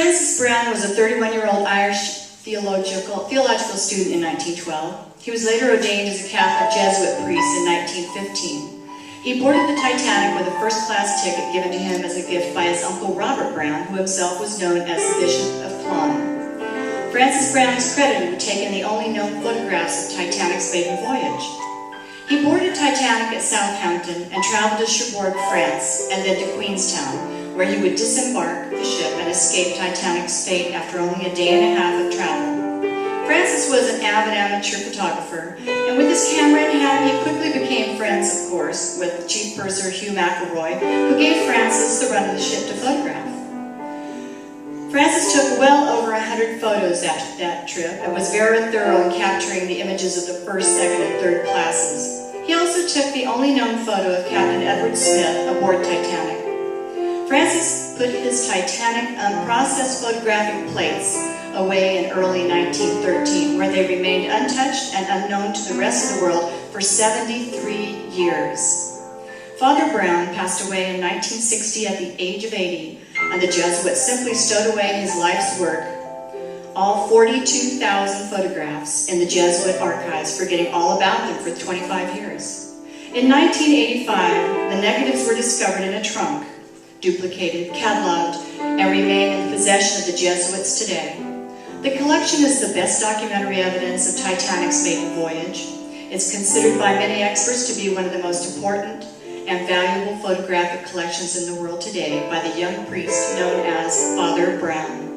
Francis Browne was a 31-year-old Irish theological student in 1912. He was later ordained as a Catholic Jesuit priest in 1915. He boarded the Titanic with a first-class ticket given to him as a gift by his uncle Robert Browne, who himself was known as the Bishop of Clon. Francis Browne is credited with taking the only known photographs of Titanic's maiden voyage. He boarded Titanic at Southampton and traveled to Cherbourg, France, and then to Queenstown, where he would disembark the ship and escape Titanic's fate after only a day and a half of travel. Francis was an avid amateur photographer, and with his camera in hand, he quickly became friends, of course, with chief purser Hugh McElroy, who gave Francis the run of the ship to photograph. Francis took well over 100 photos after that trip and was very thorough in capturing the images of the first, second, and third classes. He also took the only known photo of Captain Edward Smith aboard Titanic. Francis put his Titanic unprocessed photographic plates away in early 1913, where they remained untouched and unknown to the rest of the world for 73 years. Father Browne passed away in 1960 at the age of 80, and the Jesuit simply stowed away his life's work, all 42,000 photographs in the Jesuit archives, forgetting all about them for 25 years. In 1985, the negatives were discovered in a trunk, duplicated, cataloged, and remain in the possession of the Jesuits today. The collection is the best documentary evidence of Titanic's maiden voyage. It's considered by many experts to be one of the most important and valuable photographic collections in the world today by the young priest known as Father Browne.